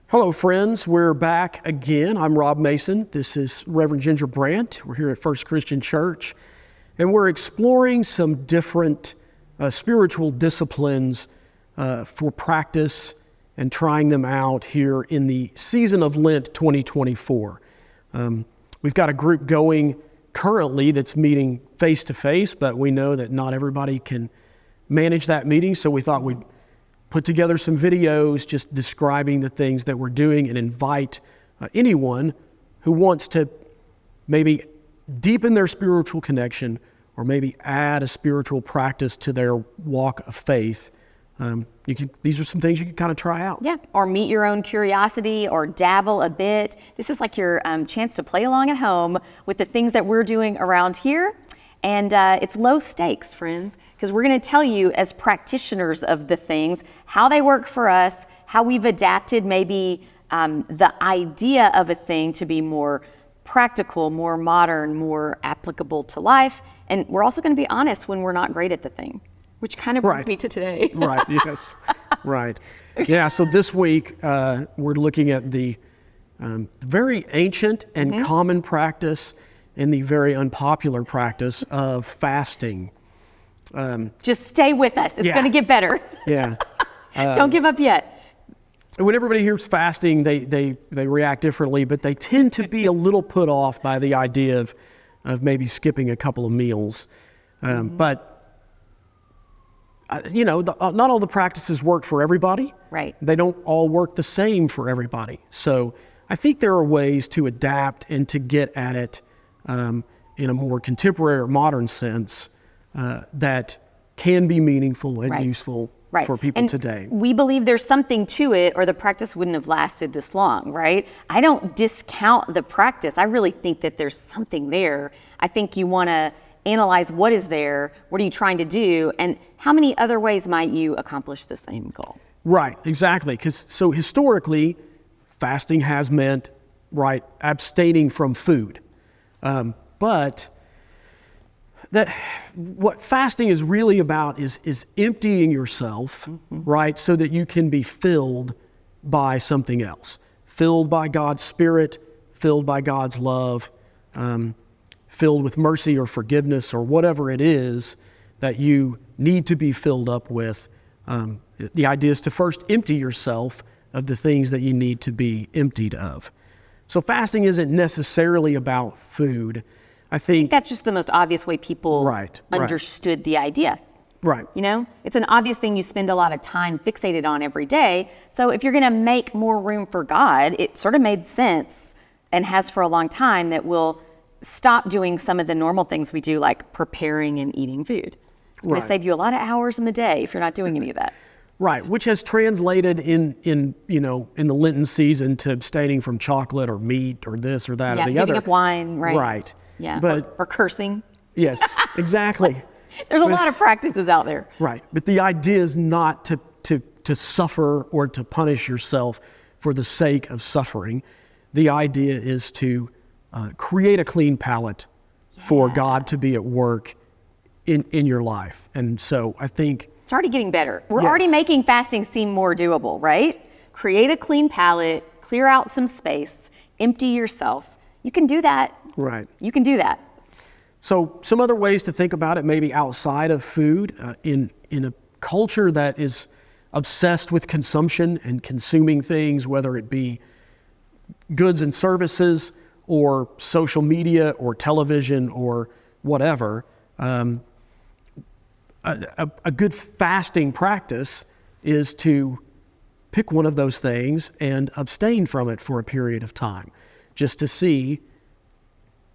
Hello, friends. We're back again. I'm Rob Mason. This is Reverend Ginger Brandt. We're here at First Christian Church, and we're exploring some different spiritual disciplines for practice and trying them out here in the season of Lent 2024. We've got a group going currently that's meeting face-to-face, but we know that not everybody can manage that meeting, so we thought we'd put together some videos just describing the things that we're doing and invite anyone who wants to maybe deepen their spiritual connection or maybe add a spiritual practice to their walk of faith. These are some things you can kind of try out. Yeah, or meet your own curiosity or dabble a bit. This is like your chance to play along at home with the things that we're doing around here. And it's low stakes, friends, because we're going to tell you as practitioners of the things, how they work for us, how we've adapted maybe the idea of a thing to be more practical, more modern, more applicable to life. And we're also going to be honest when we're not great at the thing, which kind of brings me to today. Right, yes, right. Yeah, so this week we're looking at the very ancient and common practice and the very unpopular practice of fasting. Just stay with us. It's going to get better. Yeah. Don't give up yet. When everybody hears fasting, they react differently, but they tend to be a little put off by the idea of maybe skipping a couple of meals. But, not all the practices work for everybody. Right. They don't all work the same for everybody. So I think there are ways to adapt and to get at it in a more contemporary or modern sense that can be meaningful and useful for people today. We believe there's something to it, or the practice wouldn't have lasted this long, right? I don't discount the practice. I really think that there's something there. I think you want to analyze what is there, what are you trying to do, and how many other ways might you accomplish the same goal? Right, exactly. So historically, fasting has meant, abstaining from food. But what fasting is really about is emptying yourself, so that you can be filled by something else, filled by God's Spirit, filled by God's love, filled with mercy or forgiveness or whatever it is that you need to be filled up with. The idea is to first empty yourself of the things that you need to be emptied of. So fasting isn't necessarily about food. I think that's just the most obvious way people understood the idea. Right. It's an obvious thing you spend a lot of time fixated on every day. So if you're going to make more room for God, it sort of made sense and has for a long time that we'll stop doing some of the normal things we do, like preparing and eating food. It's going to save you a lot of hours in the day if you're not doing any of that. Right, which has translated in the Lenten season to abstaining from chocolate or meat or this or that or the other. Giving up wine, right? Right. Yeah, but, or cursing. Yes, exactly. There's a lot of practices out there. Right, but the idea is not to suffer or to punish yourself for the sake of suffering. The idea is to create a clean palate for God to be at work in your life. And so I think it's already getting better. We're already making fasting seem more doable, right? Create a clean palate, clear out some space, empty yourself. You can do that. Right. You can do that. So some other ways to think about it, maybe outside of food, in a culture that is obsessed with consumption and consuming things, whether it be goods and services or social media or television or whatever, a good fasting practice is to pick one of those things and abstain from it for a period of time, just to see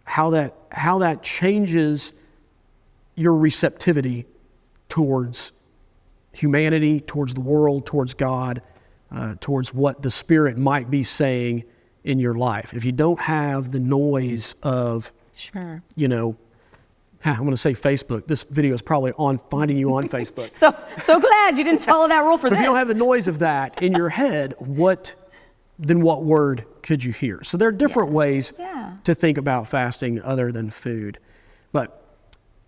how that changes your receptivity towards humanity, towards the world, towards God, towards what the Spirit might be saying in your life. If you don't have the noise of, I'm going to say Facebook. This video is probably finding you on Facebook. So glad you didn't follow that rule for this. If you don't have the noise of that in your head, what word could you hear? So there are different ways to think about fasting other than food. But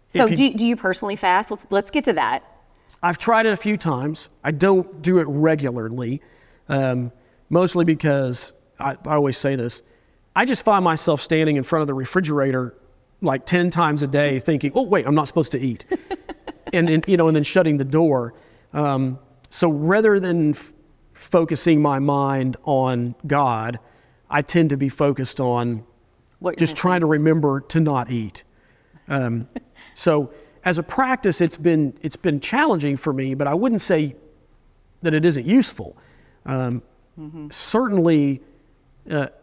so do you personally fast? Let's get to that. I've tried it a few times. I don't do it regularly. mostly because I always say this, I just find myself standing in front of the refrigerator like 10 times a day thinking, oh, wait, I'm not supposed to eat. and then shutting the door. So rather than focusing my mind on God, I tend to be focused on just trying to remember to not eat. So as a practice, it's been challenging for me, but I wouldn't say that it isn't useful. Certainly,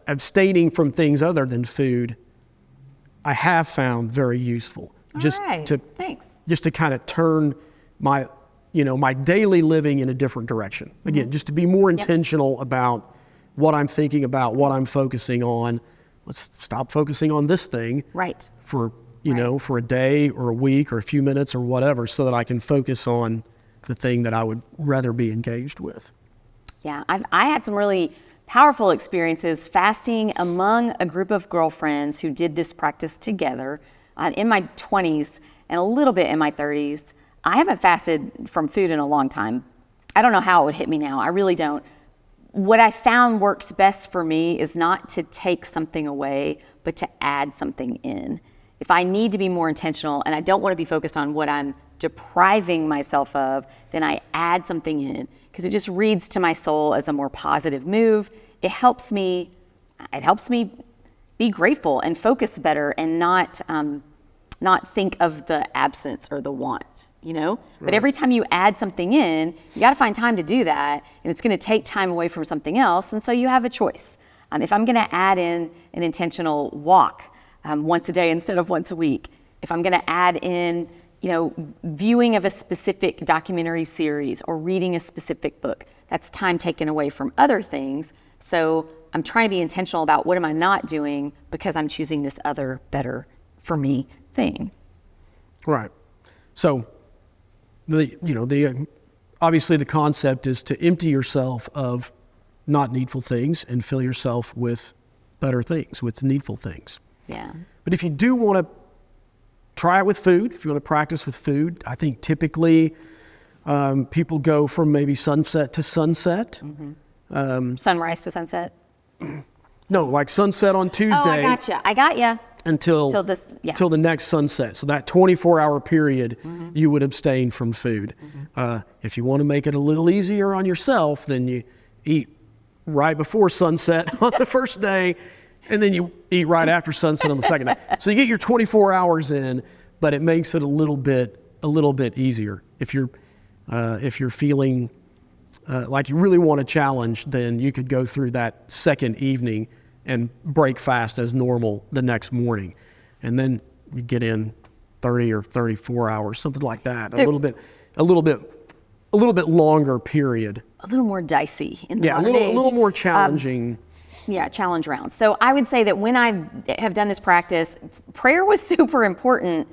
abstaining from things other than food, I have found very useful. Thanks. Just to kind of turn my daily living in a different direction. Again, just to be more intentional about what I'm thinking about, what I'm focusing on. Let's stop focusing on this thing for for a day or a week or a few minutes or whatever, so that I can focus on the thing that I would rather be engaged with. Yeah, I had some really powerful experiences fasting among a group of girlfriends who did this practice together in my 20s and a little bit in my 30s. I haven't fasted from food in a long time. I don't know how it would hit me now. I really don't. What I found works best for me is not to take something away, but to add something in. If I need to be more intentional and I don't want to be focused on what I'm depriving myself of, then I add something in, because it just reads to my soul as a more positive move. It helps me be grateful and focus better and not think of the absence or the want, Right. But every time you add something in, you got to find time to do that, and it's going to take time away from something else, and so you have a choice. If I'm going to add in an intentional walk once a day instead of once a week, if I'm going to add in viewing of a specific documentary series or reading a specific book, that's time taken away from other things. So I'm trying to be intentional about what am I not doing because I'm choosing this other better for me thing. Right. So obviously the concept is to empty yourself of not needful things and fill yourself with better things, with needful things. Yeah. But if you do want to try it with food, if you want to practice with food, I think typically people go from maybe sunset to sunset. Sunrise to sunset? No, like sunset on Tuesday. Oh, I got you. Until the next sunset. So that 24-hour period, you would abstain from food. If you want to make it a little easier on yourself, then you eat right before sunset on the first day, and then you eat right after sunset on the second day. So you get your 24 hours in, but it makes it a little bit easier. If you're feeling like you really want a challenge, then you could go through that second evening and break fast as normal the next morning, and then you get in 30 or 34 hours, something like that. A little bit longer period. A little more dicey in the a little more challenging. Challenge round. So I would say that when I have done this practice, prayer was super important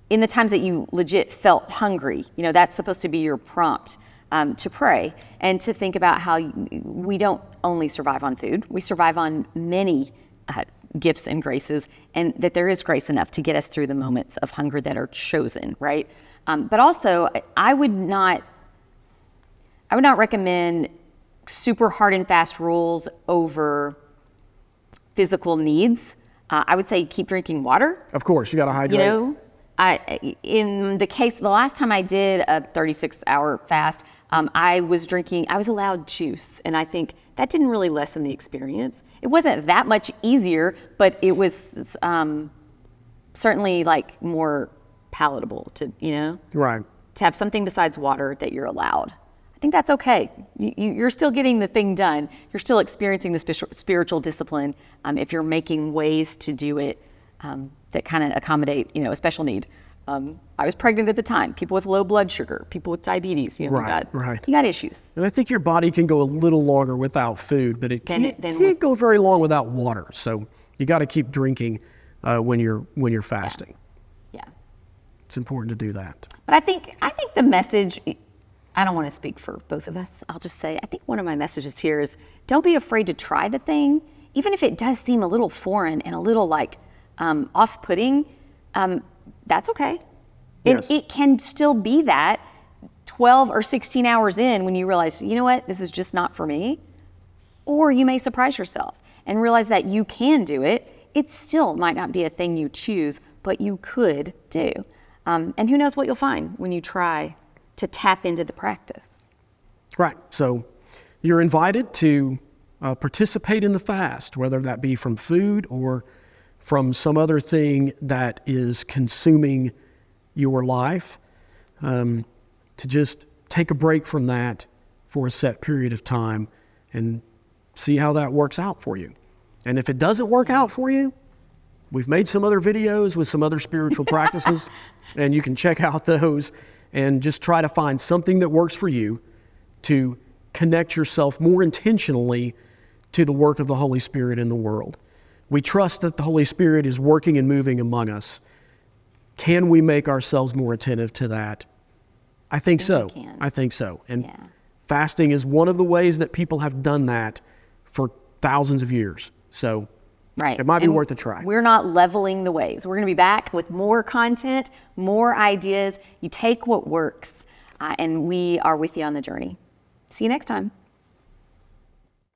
in the times that you legit felt hungry. That's supposed to be your prompt to pray and to think about how we don't only survive on food, we survive on many gifts and graces, and that there is grace enough to get us through the moments of hunger that are chosen, right? But also, I would not recommend super hard and fast rules over physical needs. I would say keep drinking water. Of course, you got to hydrate. The last time I did a 36-hour fast, I was allowed juice, and I think that didn't really lessen the experience. It wasn't that much easier, but it was certainly like more palatable to, right, to have something besides water that you're allowed. I think that's okay. You're still getting the thing done. You're still experiencing the spiritual discipline if you're making ways to do it that kind of accommodate, a special need. I was pregnant at the time. People with low blood sugar, people with diabetes, you got issues. And I think your body can go a little longer without food, but it can't go very long without water. So you got to keep drinking when you're fasting. Yeah. It's important to do that. But I think the message, I don't want to speak for both of us. I'll just say, I think one of my messages here is don't be afraid to try the thing, even if it does seem a little foreign and a little like off-putting. That's okay. Yes. It can still be that 12 or 16 hours in when you realize, you know what, this is just not for me. Or you may surprise yourself and realize that you can do it. It still might not be a thing you choose, but you could do. And who knows what you'll find when you try to tap into the practice. Right. So you're invited to participate in the fast, whether that be from food or from some other thing that is consuming your life, to just take a break from that for a set period of time and see how that works out for you. And if it doesn't work out for you, we've made some other videos with some other spiritual practices, and you can check out those and just try to find something that works for you to connect yourself more intentionally to the work of the Holy Spirit in the world. We trust that the Holy Spirit is working and moving among us. Can we make ourselves more attentive to that? I think so. we can. I think so. And Yeah. fasting is one of the ways that people have done that for thousands of years. So Right. it might be And worth a try. We're not leveling the ways. We're going to be back with more content, more ideas. You take what works, and we are with you on the journey. See you next time.